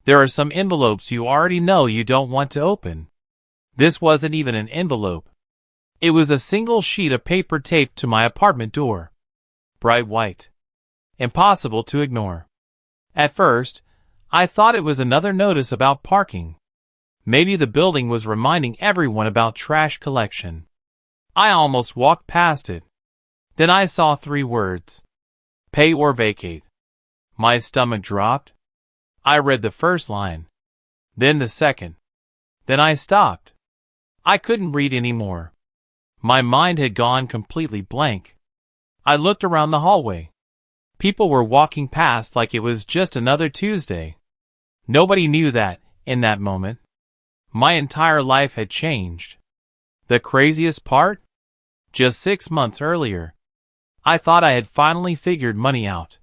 There are some envelopes you already know you don't want to open. This wasn't even an envelope. It was a single sheet of paper taped to my apartment door. Bright white. Impossible to ignore. At first, I thought it was another notice about parking. Maybe the building was reminding everyone about trash collection. I almost walked past it. Then I saw 3 words. Pay or vacate. My stomach dropped. I read the first line. Then the second. Then I stopped. I couldn't read anymore. My mind had gone completely blank. I looked around the hallway. People were walking past like it was just another Tuesday. Nobody knew that, in that moment, my entire life had changed. The craziest part? Just 6 months earlier, I thought I had finally figured money out.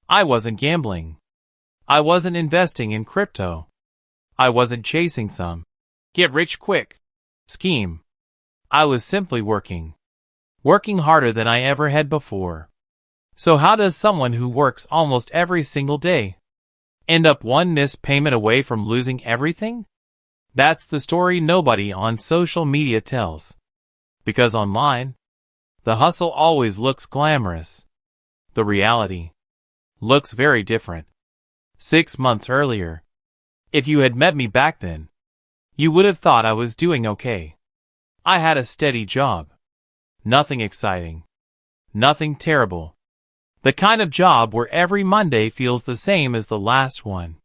I wasn't gambling. I wasn't investing in crypto. I wasn't chasing some get-rich-quick scheme. I was simply working harder than I ever had before. So how does someone who works almost every single day end up one missed payment away from losing everything? That's the story nobody on social media tells. Because online, the hustle always looks glamorous. The reality looks very different. 6 months earlier, if you had met me back then, you would have thought I was doing okay. I had a steady job. Nothing exciting. Nothing terrible. The kind of job where every Monday feels the same as the last one.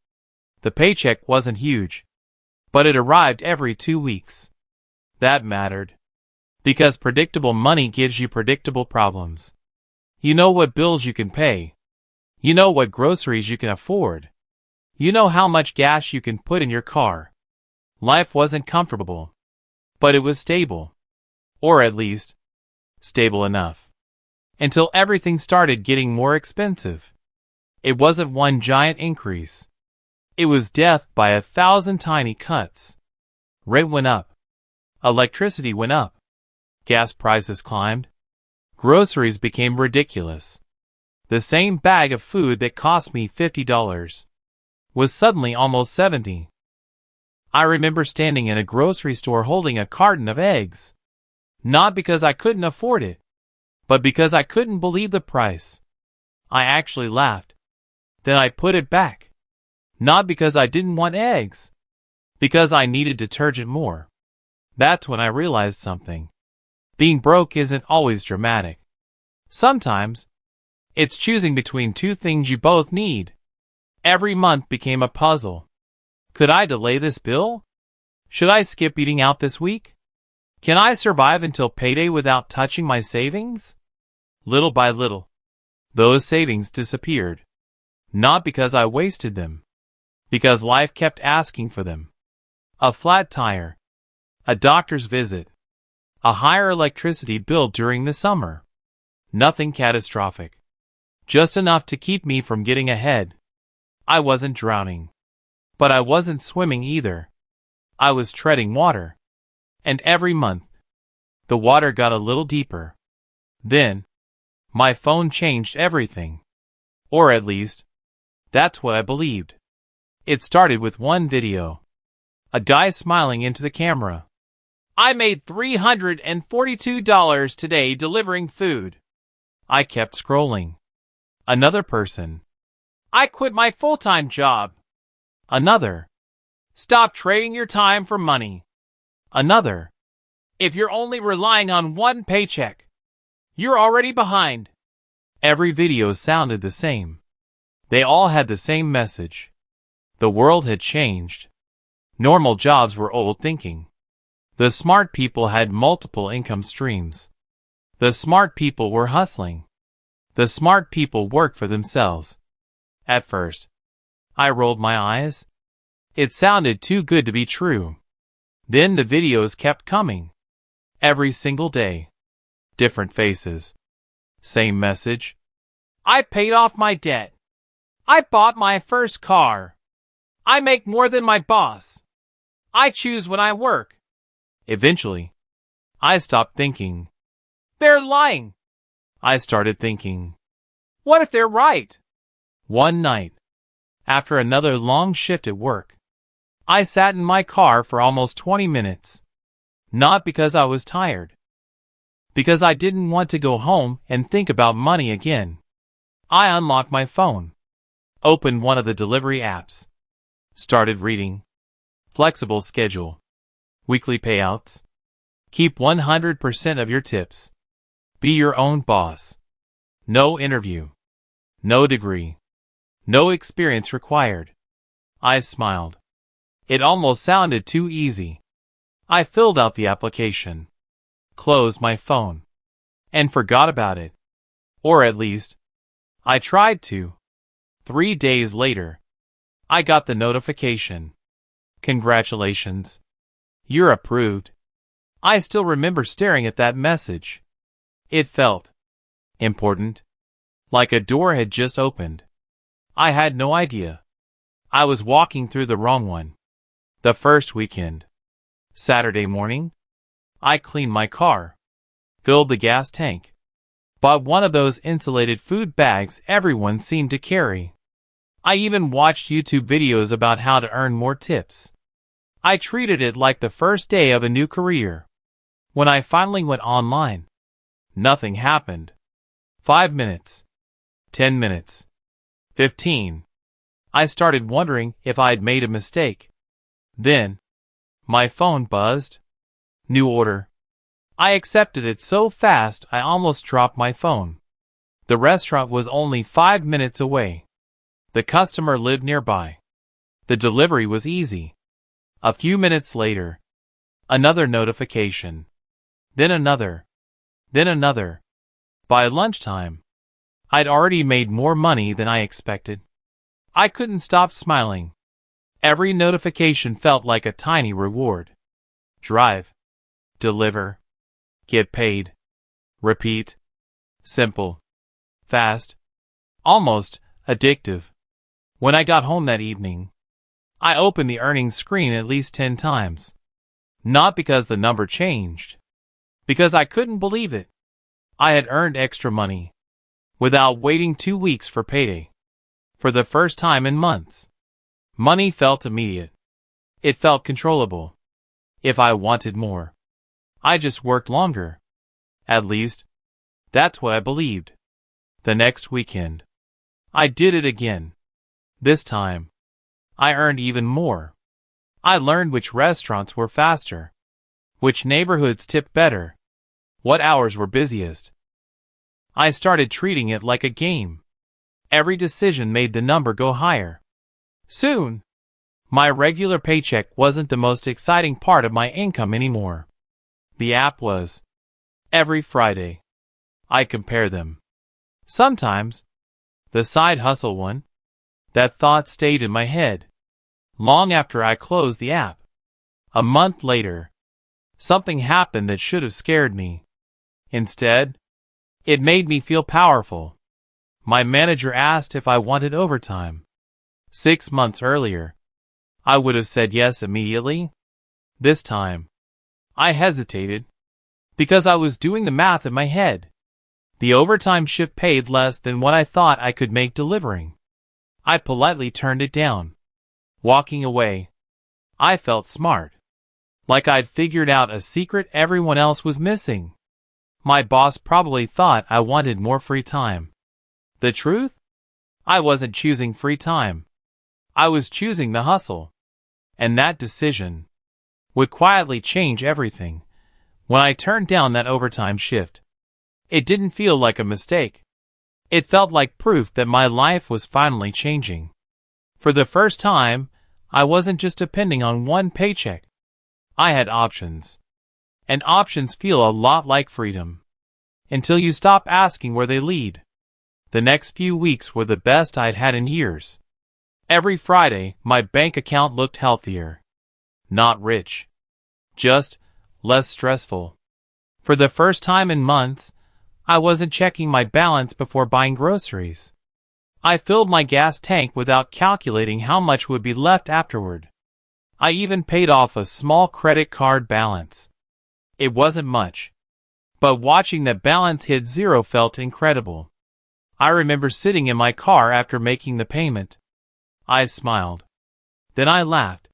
The paycheck wasn't huge, but it arrived every 2 weeks. That mattered. Because predictable money gives you predictable problems. You know what bills you can pay. You know what groceries you can afford. You know how much gas you can put in your car. Life wasn't comfortable, but it was stable. Or at least, stable enough. Until everything started getting more expensive. It wasn't one giant increase. It was death by 1,000 tiny cuts. Rent went up. Electricity went up. Gas prices climbed. Groceries became ridiculous. The same bag of food that cost me $50 was suddenly almost $70. I remember standing in a grocery store holding a carton of eggs. Not because I couldn't afford it, but because I couldn't believe the price. I actually laughed. Then I put it back. Not because I didn't want eggs, because I needed detergent more. That's when I realized something. Being broke isn't always dramatic. Sometimes, it's choosing between 2 things you both need. Every month became a puzzle. Could I delay this bill? Should I skip eating out this week? Can I survive until payday without touching my savings? Little by little, those savings disappeared. Not because I wasted them. Because life kept asking for them. A flat tire. A doctor's visit. A higher electricity bill during the summer. Nothing catastrophic. Just enough to keep me from getting ahead. I wasn't drowning. But I wasn't swimming either. I was treading water. And every month, the water got a little deeper. Then, my phone changed everything. Or at least, that's what I believed. It started with one video. A guy smiling into the camera. I made $342 today delivering food. I kept scrolling. Another person. I quit my full-time job. Another. Stop trading your time for money. Another. If you're only relying on one paycheck, you're already behind. Every video sounded the same. They all had the same message. The world had changed. Normal jobs were old thinking. The smart people had multiple income streams. The smart people were hustling. The smart people worked for themselves. At first, I rolled my eyes. It sounded too good to be true. Then the videos kept coming. Every single day. Different faces. Same message. I paid off my debt. I bought my first car. I make more than my boss. I choose when I work. Eventually, I stopped thinking. They're lying. I started thinking. What if they're right? One night, After another long shift at work, I sat in my car for almost 20 minutes. Not because I was tired. Because I didn't want to go home and think about money again. I unlocked my phone, opened one of the delivery apps, started reading. Flexible schedule. Weekly payouts. Keep 100% of your tips. Be your own boss. No interview. No degree. No experience required. I smiled. It almost sounded too easy. I filled out the application, closed my phone, and forgot about it. Or at least, I tried to. 3 days later, I got the notification. Congratulations. You're approved. I still remember staring at that message. It felt important, like a door had just opened. I had no idea. I was walking through the wrong one. The first weekend. Saturday morning, I cleaned my car, filled the gas tank, bought one of those insulated food bags everyone seemed to carry. I even watched YouTube videos about how to earn more tips. I treated it like the first day of a new career. When I finally went online, nothing happened. 5 minutes. 10 minutes. 15. I started wondering if I'd made a mistake. Then, my phone buzzed. New order. I accepted it so fast I almost dropped my phone. The restaurant was only 5 minutes away. The customer lived nearby. The delivery was easy. A few minutes later, another notification. Then another. Then another. By lunchtime, I'd already made more money than I expected. I couldn't stop smiling. Every notification felt like a tiny reward. Drive. Deliver. Get paid. Repeat. Simple. Fast. Almost addictive. When I got home that evening, I opened the earnings screen at least 10 times. Not because the number changed. Because I couldn't believe it. I had earned extra money. Without waiting 2 weeks for payday. For the first time in months. Money felt immediate. It felt controllable. If I wanted more, I just worked longer. At least, that's what I believed. The next weekend, I did it again. This time, I earned even more. I learned which restaurants were faster, which neighborhoods tipped better, what hours were busiest. I started treating it like a game. Every decision made the number go higher. Soon, my regular paycheck wasn't the most exciting part of my income anymore. The app was. Every Friday, I compare them. Sometimes, the side hustle one. That thought stayed in my head. Long after I closed the app. A month later, something happened that should have scared me. Instead, it made me feel powerful. My manager asked if I wanted overtime. 6 months earlier, I would have said yes immediately. This time, I hesitated. Because I was doing the math in my head. The overtime shift paid less than what I thought I could make delivering. I politely turned it down. Walking away, I felt smart. Like I'd figured out a secret everyone else was missing. My boss probably thought I wanted more free time. The truth? I wasn't choosing free time. I was choosing the hustle. And that decision would quietly change everything. When I turned down that overtime shift, it didn't feel like a mistake. It felt like proof that my life was finally changing. For the first time, I wasn't just depending on one paycheck. I had options. And options feel a lot like freedom. Until you stop asking where they lead. The next few weeks were the best I'd had in years. Every Friday, my bank account looked healthier. Not rich. Just less stressful. For the first time in months, I wasn't checking my balance before buying groceries. I filled my gas tank without calculating how much would be left afterward. I even paid off a small credit card balance. It wasn't much. But watching that balance hit zero felt incredible. I remember sitting in my car after making the payment. I smiled. Then I laughed.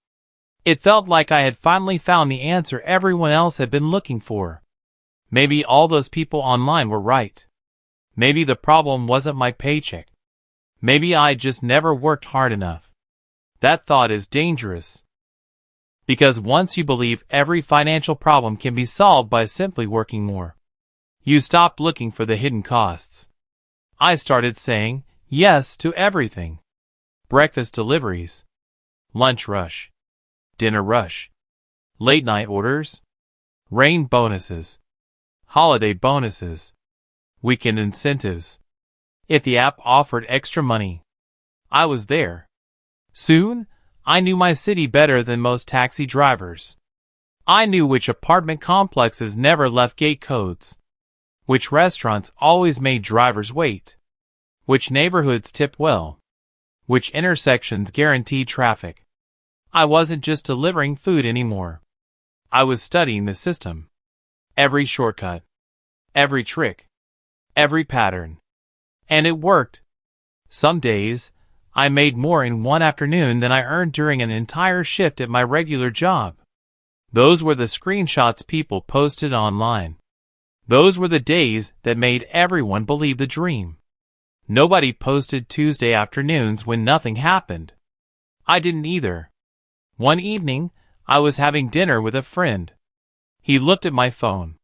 It felt like I had finally found the answer everyone else had been looking for. Maybe all those people online were right. Maybe the problem wasn't my paycheck. Maybe I just never worked hard enough. That thought is dangerous. Because once you believe every financial problem can be solved by simply working more, you stop looking for the hidden costs. I started saying yes to everything. Breakfast deliveries, lunch rush, dinner rush, late night orders, rain bonuses, holiday bonuses, weekend incentives. If the app offered extra money, I was there. Soon, I knew my city better than most taxi drivers. I knew which apartment complexes never left gate codes, which restaurants always made drivers wait, which neighborhoods tipped well, which intersections guaranteed traffic. I wasn't just delivering food anymore. I was studying the system. Every shortcut, every trick, every pattern. And it worked. Some days, I made more in one afternoon than I earned during an entire shift at my regular job. Those were the screenshots people posted online. Those were the days that made everyone believe the dream. Nobody posted Tuesday afternoons when nothing happened. I didn't either. One evening, I was having dinner with a friend. He looked at my phone.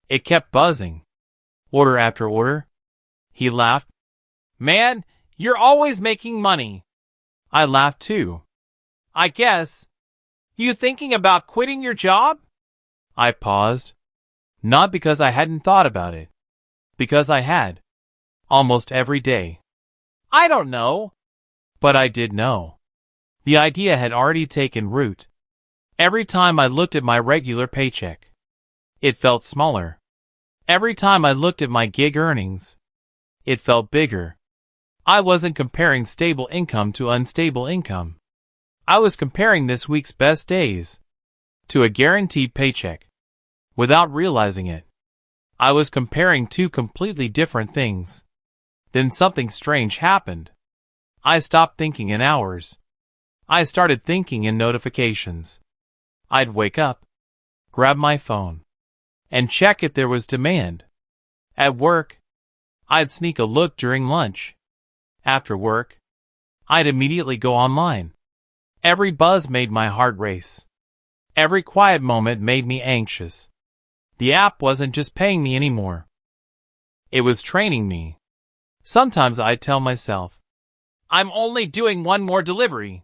It kept buzzing. Order after order. He laughed. "Man, you're always making money." I laughed too. "I guess. You thinking about quitting your job?" I paused. Not because I hadn't thought about it. Because I had. Almost every day. "I don't know." But I did know. The idea had already taken root. Every time I looked at my regular paycheck, it felt smaller. Every time I looked at my gig earnings, it felt bigger. I wasn't comparing stable income to unstable income. I was comparing this week's best days to a guaranteed paycheck. Without realizing it, I was comparing two completely different things. Then something strange happened. I stopped thinking in hours. I started thinking in notifications. I'd wake up, grab my phone, and check if there was demand. At work, I'd sneak a look during lunch. After work, I'd immediately go online. Every buzz made my heart race. Every quiet moment made me anxious. The app wasn't just paying me anymore. It was training me. Sometimes I'd tell myself, "I'm only doing one more delivery."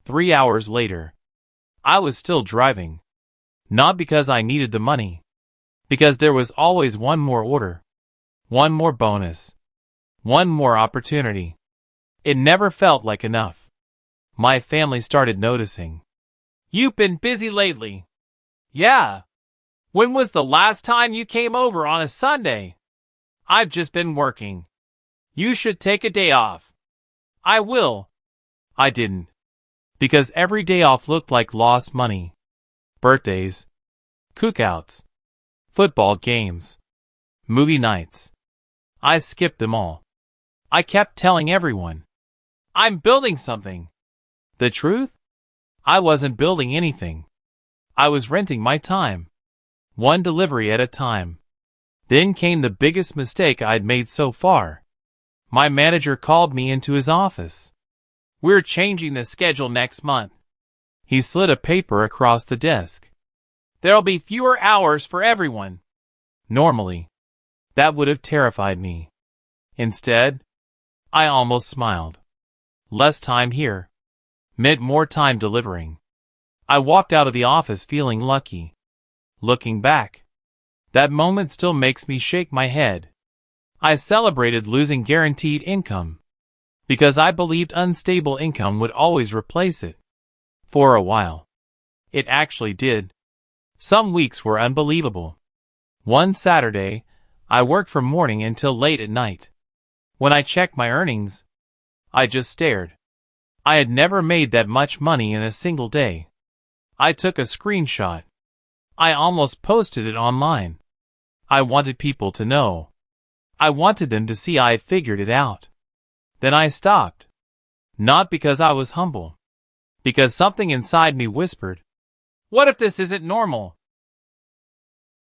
3 hours later, I was still driving. Not because I needed the money. Because there was always one more order. One more bonus. One more opportunity. It never felt like enough. My family started noticing. "You've been busy lately." "Yeah. When was the last time you came over on a Sunday?" "I've just been working." "You should take a day off." "I will." I didn't. Because every day off looked like lost money. Birthdays, cookouts, football games, movie nights. I skipped them all. I kept telling everyone, "I'm building something." The truth? I wasn't building anything. I was renting my time. One delivery at a time. Then came the biggest mistake I'd made so far. My manager called me into his office. "We're changing the schedule next month." He slid a paper across the desk. "There'll be fewer hours for everyone." Normally, that would have terrified me. Instead, I almost smiled. Less time here meant more time delivering. I walked out of the office feeling lucky. Looking back, that moment still makes me shake my head. I celebrated losing guaranteed income because I believed unstable income would always replace it. For a while, it actually did. Some weeks were unbelievable. One Saturday, I worked from morning until late at night. When I checked my earnings, I just stared. I had never made that much money in a single day. I took a screenshot. I almost posted it online. I wanted people to know. I wanted them to see I had figured it out. Then I stopped. Not because I was humble. Because something inside me whispered, what if this isn't normal?